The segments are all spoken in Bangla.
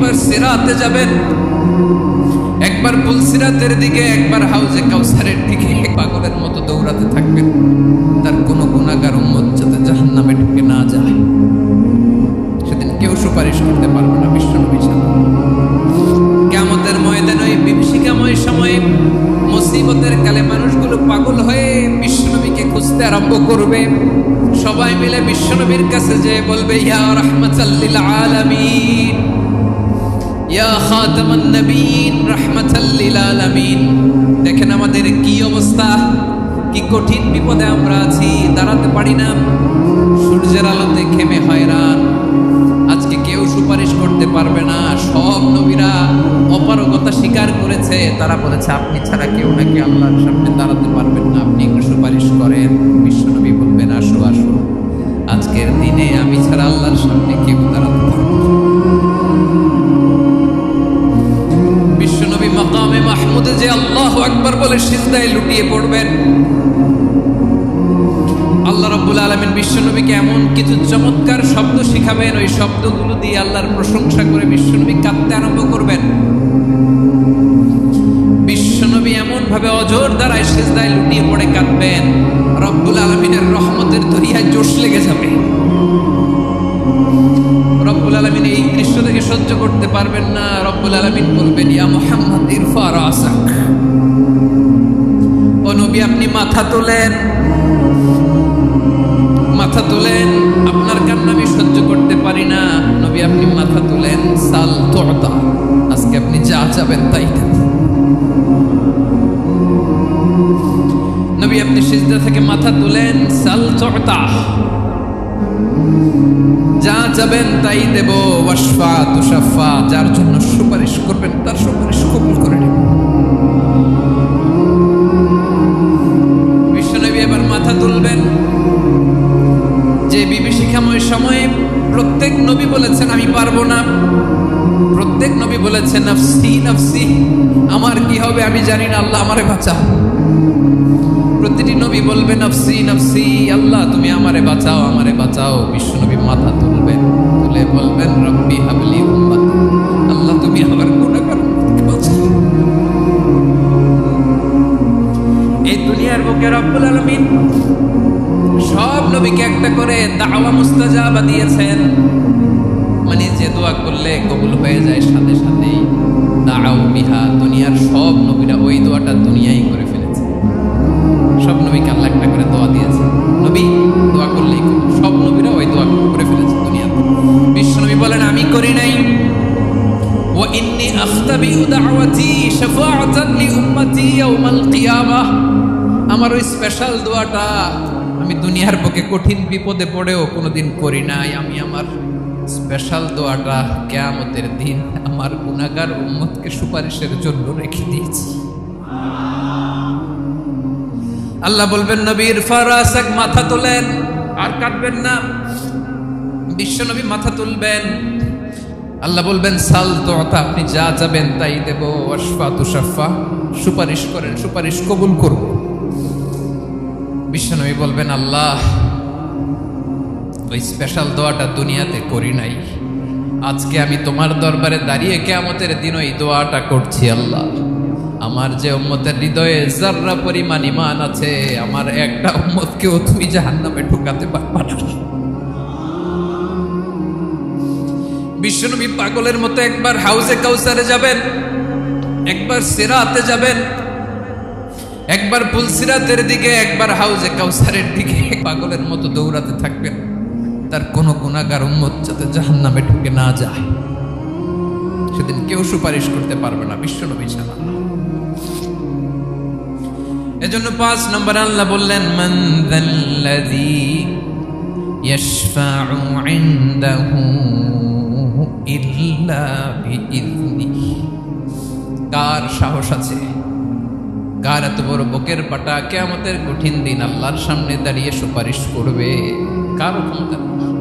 একবার সিরাতে যাবেন, একবার পুলসিরাতের দিকে, একবার হাউজে কাউসারের দিকে পাগলের মতো দৌড়াতে থাকবেন। তার কোনো গুনাহগার উম্মত যাতে জাহান্নামে ঢুকে না যায়, সেদিন কেউ সুপারিশ করতে পারবে না বিশ্বনবী ছাড়া। কিয়ামতের ময়দানে ওই বিভীষিকাময় সময়ে মুসিবতের কালে মানুষগুলো পাগল হয়ে বিশ্বনবীকে খুঁজতে আরম্ভ করবে। সবাই মিলে বিশ্বনবীর কাছে যেয়ে বলবে, ইয়া রাহমাতাল লিল আলামিন, ইয়া খাতামান নবীন, রাহমাতাল লিল আলামিন। দেখেন আমাদের কি অবস্থা, কি কঠিন বিপদে আমরা আছি, দাঁড়াতে পারি না, সূর্যের আলোতে ঘেমে হয়রান। আজকে কেউ সুপারিশ করতে পারবে না। সব নবীরা অপারগতা স্বীকার করেছে, তারা বলেছে আপনি ছাড়া কেউ নাকি আল্লাহর সামনে দাঁড়াতে পারবেন না, আপনি একটু সুপারিশ করেন। বিশ্বনবী বলবেন, আসো আসো, আজকের দিনে আমি ছাড়া আল্লাহর সামনে কেউ দাঁড়াতে পারবে না। বিশ্বনবী মাকামে মাহমুদে যে আল্লাহু আকবার বলে সিজদায় লুটিয়ে পড়বেন। আল্লাহ রাব্বুল আলামিন বিশ্বনবীকে এমন কিছু চমৎকার শব্দ শিখাবেন, ওই শব্দগুলো দিয়ে আল্লাহর প্রশংসা করে বিশ্বনবী কাঁদতে আরম্ভ করবেন। বিশ্বনবী এমন ভাবে অজর দ্বারায় সিজদায় লুটিয়ে পড়ে কাঁদবেন, রব্বুল আলামিনের রহমতের দরিয়ায় জোশ লেগে যাবে। রব্বুল আলামিন এই দৃশ্য থেকে সহ্য করতে পারবেন না। রব্বুল আলামিন বলবেন, ইয়া মুহাম্মদ ইরফা রাসাক, ও নবী আপনি মাথা তোলেন, মাথা তোলেন, আপনার কান্না আমি সহ্য করতে পারি না। নবী আপনি মাথা তোলেন, সাল তুতা, আজকে আপনি যা চাবেন তাই দেব। নবী আপনি সিজদা থেকে মাথা তুলেন, সাল তুতা, যা চাবেন তাই দেব। ওয়াশফা তুশাফা, যার জন্য সুপারিশ করবেন তার সুপারিশ কবুল করে নেব। বিশ্বনবী এবার মাথা তুলবেন। যে বিভীষিকাময় সময়ে প্রত্যেক নবী বলেছেন আমি পারবো না, প্রত্যেক নবী বলেছেন নফসি নফসি, আমার কি হবে আমি জানি না, আল্লাহ আমারে বাঁচাও। প্রতিটি নবী বলবে নফসি নফসি, আল্লাহ তুমি আমারে বাঁচাও, আমারে বাঁচাও। বিশ্বনবী মাথা তুলবেন, তুলে বলবেন রব্বি হাবলি উম্মত, আল্লাহ তুমি আমার গুনাহগার উম্মতকে বাঁচাও। এই দুনিয়ার বুকে রব্বুল আলামিন সব নবীকে একটা করে দাওয়া মুস্তাজাবা দিয়েছেন, মানে যে দোয়া করলে কবুল হয়ে যায় সাথে সাথেই। দাও বিহা, দুনিয়ার সব নবীরা ওই দোয়াটা দুনিয়ায় করে ফেলেছে। সব নবীকে আল্লাহ একটা করে দোয়া দিয়েছে, নবী দোয়া করলেই কবুল। সব নবীরা ওই দোয়া করে ফেলেছে দুনিয়াতে। বিশ্বনবী বলেন আমি করি নাই। ওয়া ইন্নী আখতাবিউ দাওয়াতি শাফাআতান লি উম্মতি ইয়াউমাল কিয়ামাহ, আমার ওই স্পেশাল দোয়াটা আমি দুনিয়ার বুকে কঠিন বিপদে পড়েও কোনোদিন করি নাই। আমি আমার স্পেশাল দোয়াটা কিয়ামতের দিন আমার গুনাহগার উম্মতকে সুপারিশের জন্য রেখে দিয়েছি। আল্লাহ বলবেন নবী ইরফা রাসাক, মাথা তোলেন, আর কাটবেন না। বিশ্বনবী মাথা তুলবেন, আল্লাহ বলবেন সাল তুতা, আপনি যা চাবেন তাই দেব। ওয়াশফা তুশাফা, সুপারিশ করেন, সুপারিশ কবুল করব। বিশ্বনবী বলবেন আল্লাহ ওই স্পেশাল দোয়াটা দুনিয়াতে করি নাই, আজকে আমি তোমার দরবারে দাঁড়িয়ে কিয়ামতের দিন ওই দোয়াটা করছি। আল্লাহ আমার যে উম্মতের হৃদয়ে যাররা পরিমাণ ঈমান আছে, আমার একটা উম্মতকেও তুমি জাহান্নামে ঢুকাতে পারবা না। বিশ্বনবী পাগলের মতো একবার হাউজে কাউসারে যাবেন, একবার সিরাতে যাবেন, একবার পুলসিরাতের দিকে, একবার হাউজে কাউসারের দিকে পাগলের মতো দৌড়াতে থাকবেন। তার কোনো গুনাহগার উম্মত যাতে জাহান্নামে ঢুকে না যায়, সেদিন কেউ সুপারিশ করতে পারবে না বিশ্বনবী ছাড়া। এজন্য 5 নম্বর আল্লাহ বললেন মান যাল্লাযী ইয়াশফাউ ইনদাহু ইল্লা বিইযনিহি, কার সাহস আছে, কার এত বড় বুকের পাটা কিয়ামতের কঠিন দিন আল্লাহর সামনে দাঁড়িয়ে সুপারিশ করবে? কারো ক্ষমতা নেই,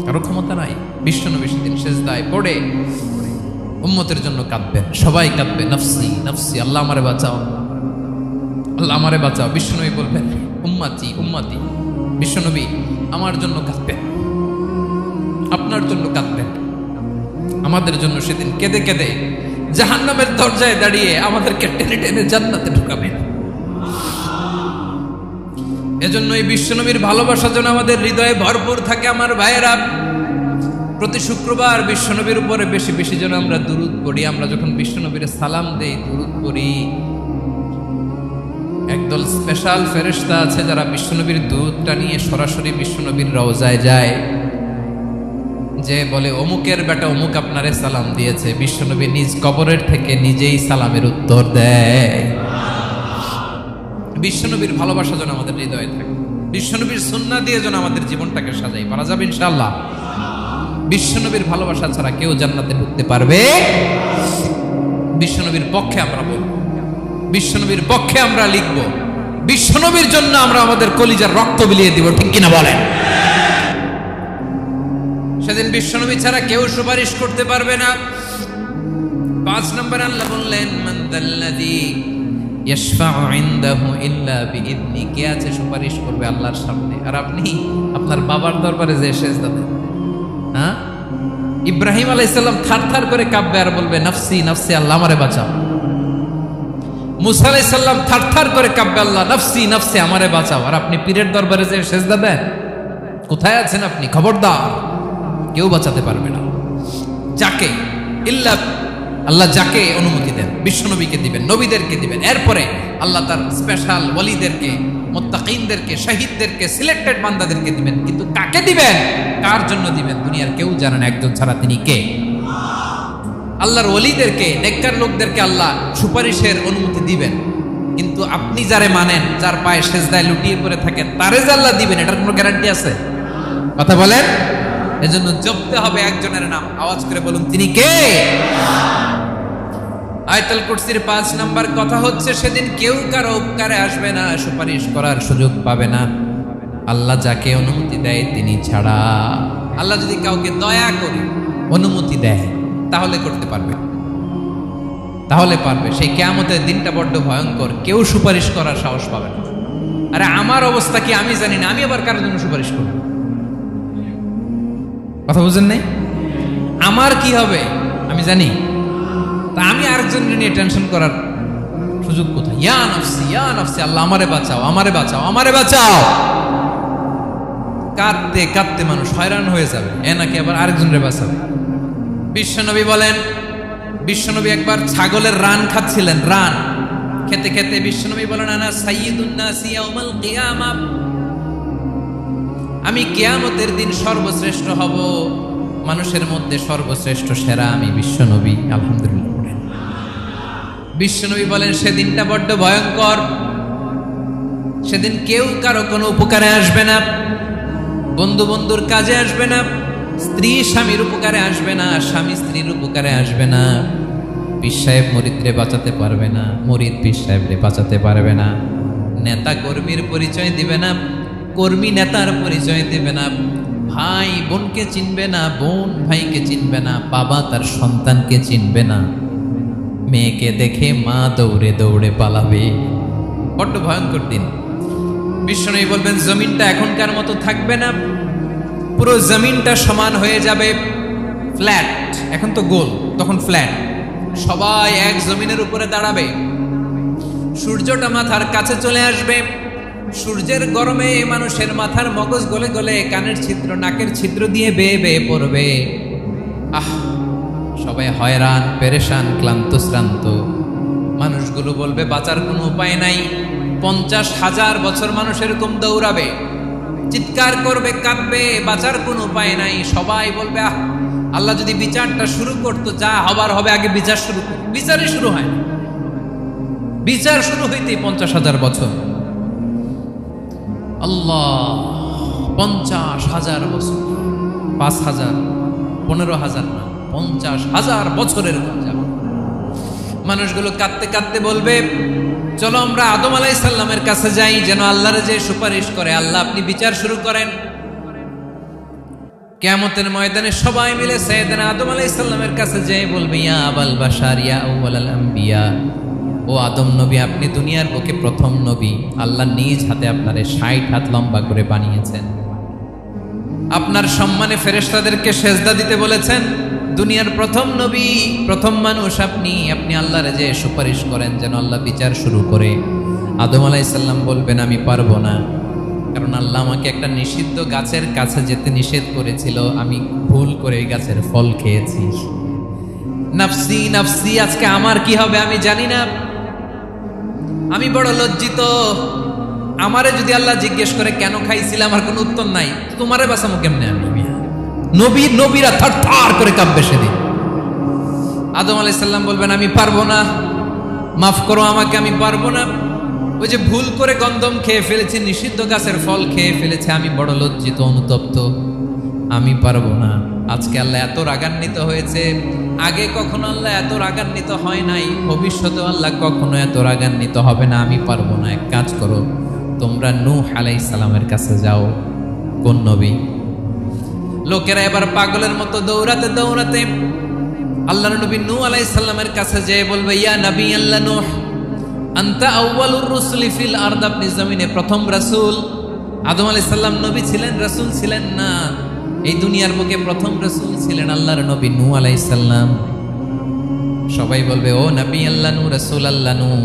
কারো ক্ষমতা নাই। বিশ্বনবী সেদিন সিজদায় পড়ে উম্মতের জন্য কাঁদবেন, সবাই কাঁদবে নফসি নফসি, আল্লাহ আমারে বাঁচাও, আল্লাহ আমারে বাঁচাও। বিশ্বনবী বলবেন উম্মতি উম্মতি, বিশ্বনবী আমার জন্য কাঁদবেন, আপনার জন্য কাঁদবেন, আমাদের জন্য সেদিন কেঁদে কেঁদে জাহান্নামের দরজায় দাঁড়িয়ে আমাদেরকে টেনে টেনে জান্নাতে ঢুকাবেন। এজন্য এই বিশ্বনবীর ভালোবাসা যেন আমাদের হৃদয়ে ভরপুর থাকে। আমার ভাইয়েরা, প্রতি শুক্রবার বিশ্বনবীর উপরে বেশি বেশি যেন আমরা দুরূদ পড়ি। আমরা যখন বিশ্বনবীর সালাম দেই, দুরূদ পড়ি, একদল স্পেশাল ফেরেশতা আছে যারা বিশ্বনবীর দুরূদটা নিয়ে সরাসরি বিশ্বনবীর রওজায় যায়, যে বলে অমুকের বেটা অমুক আপনারে সালাম দিয়েছে। বিশ্বনবী নিজ কবরের থেকে নিজেই সালামের উত্তর দেয়। বিশ্বনবীর ভালোবাসা যেন আমাদের হৃদয়ে থাকে, বিশ্বনবীর সুন্নাহ দিয়ে যেন আমাদের জীবনটাকে সাজাই। পারা যাবে ইনশাআল্লাহ। বিশ্বনবীর ভালোবাসা ছাড়া কেউ জান্নাতে ঢুকতে পারবে। বিশ্বনবীর পক্ষে আমরা বলবো, বিশ্বনবীর পক্ষে আমরা লিখব, বিশ্বনবীর জন্য আমরা আমাদের কলিজার রক্ত বিলিয়ে দিব, ঠিক কিনা বলেন? সেদিন বিশ্বনবী ছাড়া কেউ সুপারিশ করতে পারবে না। 5 নম্বর আল্লাহ বললেন, মান দাল্লাযী ইয়াশফাউ ইনদাহু ইল্লা বিইذনি। কে আছে সুপারিশ করবে আল্লাহর সামনে আর আপনি আপনার বাবার দরবারে যে সেজদা দেন? হ্যাঁ, ইব্রাহিম আলাইহিস সালাম থারথার করে কাঁপবে আর বলবে নাফসি নাফসি, আল্লাহ আমারে বাঁচাও। মুসা আলাইহিস সালাম থারথার করে কাঁপবে, আল্লাহ নাফসি নাফসি, আমারে বাঁচাও। আর আপনি পীরের দরবারে যে সেজদা দেন? কোথায় আছেন আপনি? খবরদার, কেউ বাঁচাতে পারবে না। যাকে ইল্লা আল্লাহ যাকে অনুমতি দেন, বিশ্বনবীকে দিবেন, নবীদেরকে দিবেন। এরপরে আল্লাহ তার স্পেশাল ওয়ালিদেরকে, মুত্তাকিনদেরকে, শহীদদেরকে, সিলেক্টেড বান্দাদেরকে দিবেন। কিন্তু কাকে দিবেন, কার জন্য দিবেন, দুনিয়ার কেউ জানে না। একজন ছাড়া, তিনি কে? আল্লাহর ওয়ালিদেরকে, নেককার লোকদেরকে আল্লাহ সুপারিশের অনুমতি দিবেন। কিন্তু আপনি যারে মানেন, যার পায়ে সেজদায় লুটিয়ে পড়ে থাকেন, তারে যে আল্লাহ দিবেন, এটার কোনো গ্যারান্টি আছে? কথা বলেন। এজন্য জপতে হবে একজনের নাম। আওয়াজ করে বলুন, তিনি কে? আয়াতুল কুরসির 5 নাম্বার কথা হচ্ছে, সেদিন কেউ কারো উপকারে আসবে না, সুপারিশ করার সুযোগ পাবে না, আল্লাহ যাকে অনুমতি দেয় তিনি ছাড়া। আল্লাহ যদি কাউকে দয়া করে অনুমতি দেয় তাহলে করতে পারবে, তাহলে পারবে। সেই কিয়ামতের দিনটা বড্ড ভয়ঙ্কর, কেউ সুপারিশ করার সাহস পাবে না। আরে আমার অবস্থা কি আমি জানি না, আমি আবার কারোর জন্য সুপারিশ করব? কথা বুঝেন নাই? আমার কি হবে আমি জানি, তা আমি আরেকজনের নিয়ে টেনশন করার সুযোগ কোথায়? ইয়া নাফসি ইয়া নাফসি, আল্লাহ আমারে বাঁচাও, আমারে বাঁচাও, আমারে বাঁচাও। কাঁদতে কাঁদতে মানুষ হয়রান হয়ে যাবে, এ নাকি আবার আরেকজনের বাঁচাবে। বিশ্বনবী বলেন, বিশ্বনবী একবার ছাগলের রান খাচ্ছিলেন। রান খেতে খেতে বিশ্বনবী বলেন, আনা সাইয়্যিদুন নাসি ইয়াউমাল কিয়ামা, আমি কিয়ামতের দিন সর্বশ্রেষ্ঠ হব, মানুষের মধ্যে সর্বশ্রেষ্ঠ সেরা আমি বিশ্বনবী। আলহামদুলিল্লাহ। বিশ্বনবী বলেন, সেদিনটা বড্ড ভয়ঙ্কর। সেদিন কেউ কারো কোনো উপকারে আসবে না, বন্ধু বন্ধুর কাজে আসবে না, স্ত্রী স্বামীর উপকারে আসবে না, স্বামী স্ত্রীর উপকারে আসবে না, পীর সাহেব মুরিদরে বাঁচাতে পারবে না, মুরিদ পীর সাহেবরে বাঁচাতে পারবে না, নেতা কর্মীর পরিচয় দিবে না, কর্মী নেতার পরিচয় দিবে না, ভাই বোনকে চিনবে না, বোন ভাইকে চিনবে না, বাবা তার সন্তানকে চিনবে না, মেয়েকে দেখে মা দৌড়ে দৌড়ে পালাবে। বড্ড ভয়ঙ্কর দিন। বিশ্বনবী বলবেন, জমিনটা এখনকার মতো থাকবে না, পুরো জমিনটা সমান হয়ে যাবে, ফ্ল্যাট। এখন তো গোল, তখন ফ্ল্যাট। সবাই এক জমিনের উপরে দাঁড়াবে, সূর্যটা মাথার কাছে চলে আসবে, সূর্যের গরমে মানুষের মাথার মগজ গলে গলে কানের ছিদ্র, নাকের ছিদ্র দিয়ে বেয়ে বেয়ে পড়বে। আহ, সবাই হয়রান, পেরেশান, ক্লান্ত শ্রান্ত। মানুষগুলো বলবে বাঁচার কোনো উপায় নাই। 50,000 বছর মানুষ এরকম দৌড়াবে, চিৎকার করবে, কাঁদবে, বাঁচার কোনো উপায় নাই। সবাই বলবে, আহ, আল্লাহ যদি বিচারটা শুরু করতো, যা হবার হবে, আগে বিচার শুরু করতো। বিচারই শুরু হয়, বিচার শুরু হইতেই 50,000 বছর। আল্লাহ, 50,000 বছর, 5,000, 15,000 না, 50,000 বছরের যাব। মানুষগুলো কাঁদতে কাঁদতে বলবে, চলো আমরা আদম আলাইহিস সালামের কাছে যাই, যেন আল্লাহর যে সুপারিশ করে, আল্লাহ আপনি বিচার শুরু করেন। কিয়ামতের ময়দানে সবাই মিলে সাইয়েদনা আদম আলাইহিস সালামের কাছে যেয়ে বলবে, ইয়া আবাল বাশার ইয়া আউয়ালাল আম্বিয়া, ও আদম নবী, আপনি দুনিয়ার বুকে প্রথম নবী। আল্লাহ নিজ হাতে আপনারে 60 হাত লম্বা করে বানিয়েছেন, আপনার সম্মানে ফেরেশতাদেরকে সেজদা দিতে বলেছেন, দুনিয়ার প্রথম নবী, প্রথম মানুষ আপনি আল্লাহর যে সুপারিশ করেন যেন আল্লাহ বিচার শুরু করে। আদম আলাইহিস সালাম বলবেন আমি পারবো না, কারণ আল্লাহ আমাকে একটা নিষিদ্ধ গাছের কাছে যেতে নিষেধ করেছিল, আমি ভুল করে এই গাছের ফল খেয়েছি। নাফসি নাফসি, আজকে আমার কি হবে আমি জানি না, আমি বড় লজ্জিত। আমারে যদি আল্লাহ জিজ্ঞেস করে কেন খাইছিলাম, আমার কোনো উত্তর নাই, তোমারে বাঁচামো কেমনে আমি? নবীরা থার থার করে কাঁপবে সেদিন। আদম আলাইহিস সালাম বলবেন আমি পারবো না, মাফ করো আমাকে, আমি পারবো না। ওই যে ভুল করে গন্ধম খেয়ে ফেলেছি, নিষিদ্ধ গাছের ফল খেয়ে ফেলেছে, আমি বড় লজ্জিত অনুতপ্ত, আমি পারবো না। আজকে আল্লাহ এত রাগান্বিত হয়েছে, আগে কখনো আল্লাহ এত রাগান্বিত হয় নাই, ভবিষ্যতে আল্লাহ কখনো এত রাগান্বিত হবে না। আমি পারবো না। এক কাজ করো, তোমরা নূহ আলাইহিস সালামের কাছে যাও। কোন নবী? লোকেরা এবার পাগলের মতো দৌড়াতে দৌড়াতে আল্লাহর নবী নূহ আলাইহিস সালামের কাছে যেয়ে বলবে ইয়া নবী আল্লাহ নূহ আনতা আউয়ালুর রুসুলি ফিল আরদ, আপনি জমিনে প্রথম রাসূল। আদম আলাইহিস সালাম নবী ছিলেন, রাসূল ছিলেন না। এই দুনিয়ার বুকে প্রথম রাসূল ছিলেন আল্লাহর নবী নূহ আলাইহিস সালাম। সবাই বলবে ও নবী আল্লাহ নূহ, রাসূল আল্লাহ নূহ,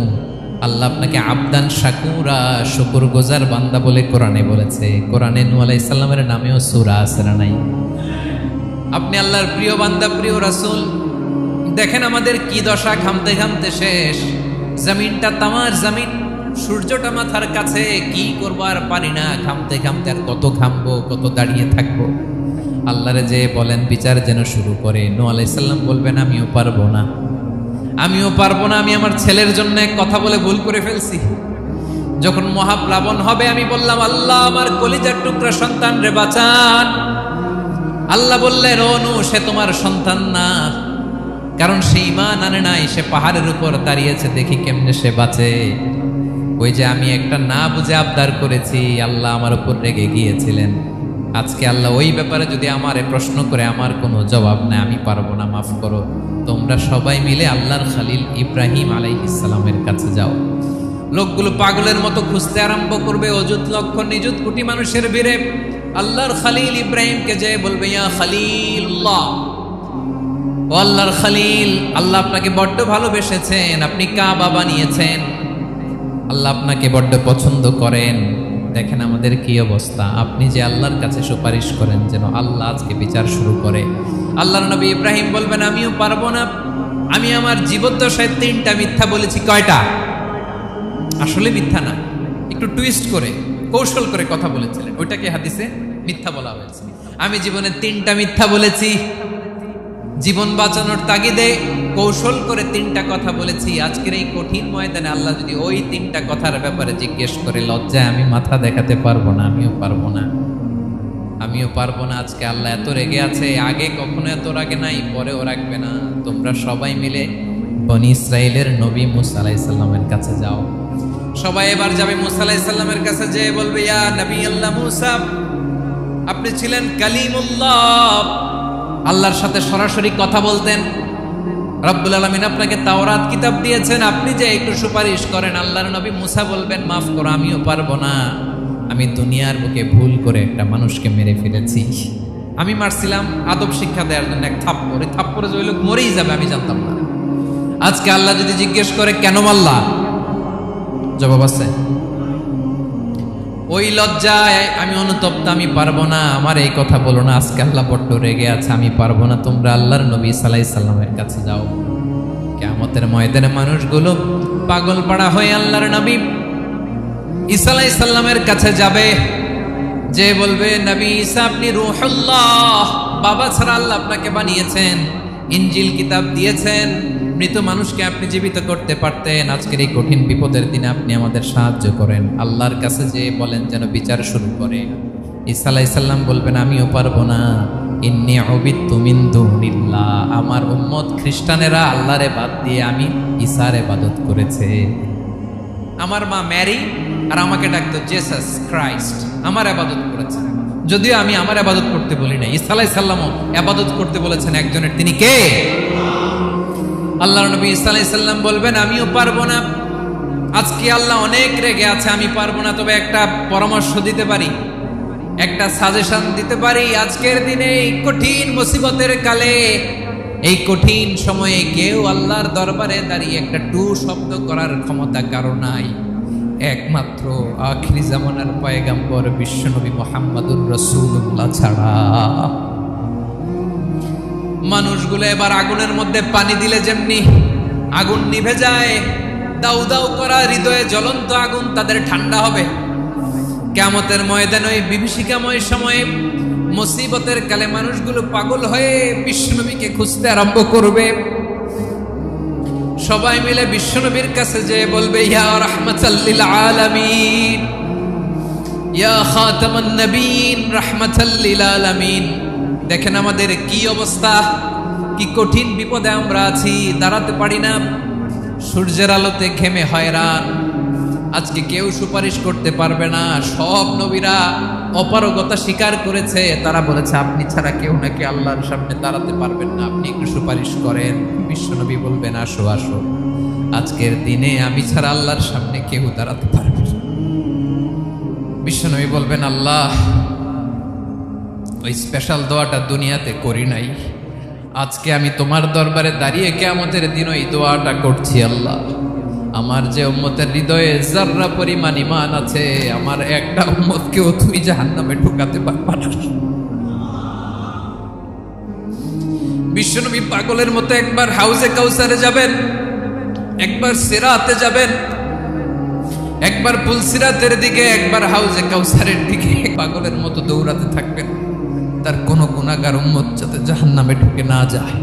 আল্লাহ আপনাকে আবদান শাকুরা, শুকরগুজার বান্দা বলে কোরআনে বলেছে। কোরআনে নূহ আলাইহিস সালামের নামেও সূরা আছে না নাই? আপনি আল্লাহর প্রিয় বান্দা, প্রিয় রাসূল। দেখেন আমাদের কি দশা, ঘামতে ঘামতে শেষ, জমিনটা তামার জমিন, সূর্যটা মাথার কাছে, কি করবো আর পারি না, ঘামতে ঘামতে আর কত ঘামবো, কত দাঁড়িয়ে থাকবো। আল্লাহরে যে বলেন বিচার যেন শুরু করে। নূহ আলাইহিস সালাম বলবেন আমিও পারবো না, আমিও পারবো না। আমি আমার ছেলের জন্য এক কথা বলে ভুল করে ফেলছি। যখন মহাপ্লাবন হবে আমি বললাম আল্লাহ আমার কলিজার টুকরা সন্তান রে বাঁচান। আল্লাহ বললেন ও নূহ, সে তোমার সন্তান না, কারণ সে ঈমান আনে নাই, সে পাহাড়ের উপর দাঁড়িয়েছে, দেখি কেমনে সে বাঁচে। ওই যে আমি একটা না বুঝে আবদার করেছি, আল্লাহ আমার উপর রেগে গিয়েছিলেন। আজকে আল্লাহ ওই ব্যাপারে যদি আমারে প্রশ্ন করে, আমার কোনো জবাব নাই, আমি পারবো না, মাফ করো। তোমরা সবাই মিলে আল্লাহর খালিল ইব্রাহিম আলাইহিস সালামের কাছে যাও। লোকগুলো পাগলের মতো খুঁজতে আরম্ভ করবে, অযুত লক্ষ নিযুত কোটি মানুষের ভিড়ে আল্লাহর খালিল ইব্রাহিমকে যে বলবে ইয়া খালিলুল্লাহ, ও আল্লাহর খালিল, আল্লাহ আপনাকে বড্ড ভালোবেসেছেন, আপনি কাবা বানিয়েছেন, আল্লাহ আপনাকে বড্ড পছন্দ করেন। দেখেন আমাদের কি অবস্থা, আপনি যে আল্লাহর কাছে সুপারিশ করেন যেন আল্লাহ আজকে বিচার শুরু করে। আল্লাহর নবী ইব্রাহিম বলবেন আমিও পারবো না, আমি আমার জীবদ্দশায় 3টা মিথ্যা বলেছি। কয়টা? আসলে মিথ্যা না, একটু টুইস্ট করে কৌশল করে কথা বলেছিলেন, ওইটাকে হাদিসে মিথ্যা বলা হয়েছে। আমি জীবনে 3টা মিথ্যা বলেছি, জীবন বাঁচানোর তাগিদে কৌশল করে 3টা কথা বলেছি। আজকের এই কঠিন ময়দানে আল্লাহ যদি ওই 3টা কথার ব্যাপারে জিজ্ঞেস করে, লজ্জায় আমি মাথা দেখাতে পারবো না, আমিও পারবো না, আমিও পারবো না। আজকে আল্লাহ এত রেগে আছে, আগে কখনো এত রাগে নাই, পরেও রাখবে না। তোমরা সবাই মিলে বনি ইসরাইলের নবী মূসা আলাইহিস সালামের কাছে যাও। সবাই এবার যাবে মূসা আলাইহিস সালামের কাছে, যেয়ে বলবে ইয়া নবী আল্লাহ মূসা, আপনি ছিলেন কালিমুল্লাহ, আল্লাহর সাথে সরাসরি কথা বলতেন। রব্বুল আলামিন আপনাকে তাওরাত কিতাব দিয়েছেন, আপনি যে একটু সুপারিশ করেন। আল্লাহর নবী মূসা বলবেন মাফ করো, আমিও পারবো না, আমি দুনিয়ার বুকে ভুল করে একটা মানুষকে মেরে ফেলেছি। আমি মারছিলাম আদব শিক্ষা দেওয়ার জন্য এক থাপ্পড়, এই থাপ্পড়ে যে ওই লোক মরেই যাবে আমি জানতাম না। আজকে আল্লাহ যদি জিজ্ঞেস করে কেন মারলা, জবাব আছে? ওই লজ্জায় আমি অনুতপ্ত, আমি পারবো না, আমার এই কথা বলো না। আজকে আল্লাহ বড্ড রেগে আছে, আমি পারবো না। তোমরা আল্লাহর নবী ঈসা আলাইহিস সালামের কাছে যাও। কিয়ামতের ময়দানে মানুষগুলো পাগল পাড়া হয়ে আল্লাহর নবী ঈসা আলাইহিস সালামের কাছে যাবে, যে বলবে নবী ঈসা আপনি রূহুল্লাহ, বাবা ছাড়া আল্লাহ আপনাকে বানিয়েছেন, ইনজিল কিতাব দিয়েছেন, মৃত মানুষকে আপনি জীবিত করতে পারতেন। আজকের এই কঠিন বিপদের দিনে আপনি আমাদের সাহায্য করেন। আল্লাহর কাছে যে বলেন যেন বিচার শুরু করে। ঈসা আলাইহিস সালাম বলবেন আমিও পারবো না, ইন্নী উবিদতু মিন দুনিল্লাহ, আমার উম্মত খ্রিস্টানেরা আল্লাহরে বাদ দিয়ে আমি ঈসার ইবাদত করেছে। আমার মা ম্যারি আর আমাকে ডাকতো জেসাস ক্রাইস্ট, আমার ইবাদত করেছে, যদিও আমি আমার ইবাদত করতে বলি না। ঈসা আলাইহিস সালামও ইবাদত করতে বলেছেন একজনের, তিনি কে? আল্লাহর নবী ঈসা আলাইহিস সালাম বলবেন আমিও পারবো না। আজকে আল্লাহ অনেক রেগে আছে, আমি পারবো না, তবে একটা পরামর্শ দিতে পারি, একটা সাজেশন দিতে পারি। আজকের দিনে কঠিন মুসিবতের কালে এই কঠিন সময়ে কেউ আল্লাহর দরবারে দাঁড়িয়ে একটা টু শব্দ করার ক্ষমতা কারো নাই, একমাত্র আখিরি জামানার পয়গাম্বর বিশ্বনবী মুহাম্মদুর রাসূলুল্লাহ ছাড়া। মানুষগুলো এবার আগুনের মধ্যে পানি দিলে যেমনি আগুন নিভে যায়, দাউ দাউ করা হৃদয়ে জ্বলন্ত আগুন তাদের ঠান্ডা হবে। কিয়ামতের ময়দানে ওই বিভীষিকাময় সময়ে মুসিবতের কালে মানুষগুলো পাগল হয়ে বিশ্বনবীকে খুঁজতে আরম্ভ করবে। সবাই মিলে বিশ্বনবীর কাছে যেয়ে বলবে, ইয়া রাহমাতাল লিল আলামিন, ইয়া খাতামান নবীন, রাহমাতাল লিল আলামিন। দেখেন আমাদের কি অবস্থা, কি কঠিন বিপদে আমরা আছি, দাঁড়াতে পারি না, সূর্যের আলোতে ঘেমে হয়রান। আজকে কেউ সুপারিশ করতে পারবে না। সব নবীরা অপারগতা স্বীকার করেছে, তারা বলেছে আপনি ছাড়া কেউ নাকি আল্লাহর সামনে দাঁড়াতে পারবেন না, আপনি একটু সুপারিশ করেন। বিশ্বনবী বলবেন, আসো আসো, আজকের দিনে আমি ছাড়া আল্লাহর সামনে কেউ দাঁড়াতে পারবে না। বিশ্বনবী বলবেন, আল্লাহ ওই স্পেশাল দোয়াটা দুনিয়াতে করি নাই, আজকে আমি তোমার দরবারে দাঁড়িয়ে কিয়ামতের দিন ওই দোয়াটা করছি। আল্লাহ, আমার যে উম্মতের হৃদয়ে যাররা পরিমাণ ঈমান আছে, আমার একটা উম্মতকেও তুই জাহান্নামে ঢোকাতে পারবা না। বিশ্বনবী পাগলের মতো একবার হাউজে কাউসারে যাবেন, একবার সিরাতে যাবেন, একবার পুলসিরাতের দিকে, একবার হাউজে কাউসারের দিকে পাগলের মতো দৌড়াতে থাকবেন। তার কোনো গুনাহগার উম্মত যাতে জাহান্নামে ঢুকে না যায়।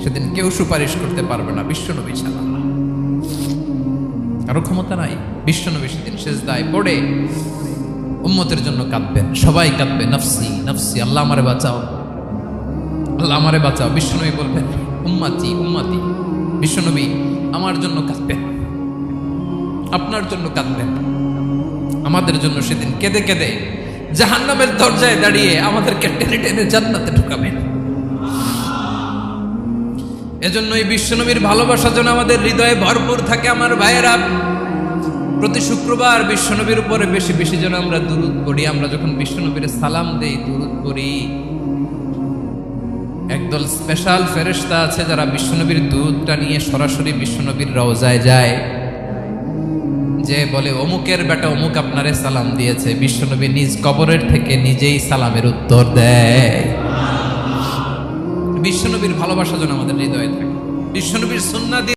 সেদিন কেউ সুপারিশ করতে পারবে না বিশ্বনবী ছাড়া, কারো ক্ষমতা নাই। বিশ্বনবী সেদিন সিজদায় পড়ে উম্মতের জন্য কাঁদবেন, সবাই কাঁদবে, নফসি নফসি, আল্লাহ আমারে বাঁচাও, আল্লাহ আমারে বাঁচাও। বিশ্বনবী বলবেন, উম্মতি উম্মতি। বিশ্বনবী আমার জন্য কাঁদবেন, আপনার জন্য কাঁদবেন, আমাদের জন্য সেদিন কেঁদে কেঁদে জাহান্নামের দরজায় দাঁড়িয়ে আমাদেরকে টেনে টেনে জান্নাতে ঢুকাবেন। এজন্য এই বিশ্বনবীর ভালোবাসা যেন আমাদের হৃদয়ে ভরপুর থাকে। আমার ভাইয়েরা, প্রতি শুক্রবার বিশ্বনবীর উপরে বেশি বেশি যেন আমরা দুরূদ পড়ি। আমরা যখন বিশ্বনবীর সালাম দেই, দুরূদ পড়ি, একদল স্পেশাল ফেরেশতা আছে যারা বিশ্বনবীর দুরূদটা নিয়ে সরাসরি বিশ্বনবীর রওজায় যায়, যে বলে অমুকের বেটা অমুক আপনারে সালাম দিয়েছে। বিশ্বনবী নিজ কবরের থেকে নিজেই সালামের উত্তর দেয়। বিশ্বনবীর ভালোবাসা যেন আমাদের হৃদয়ে থাকে। বিশ্বনবীর সুন্নাহ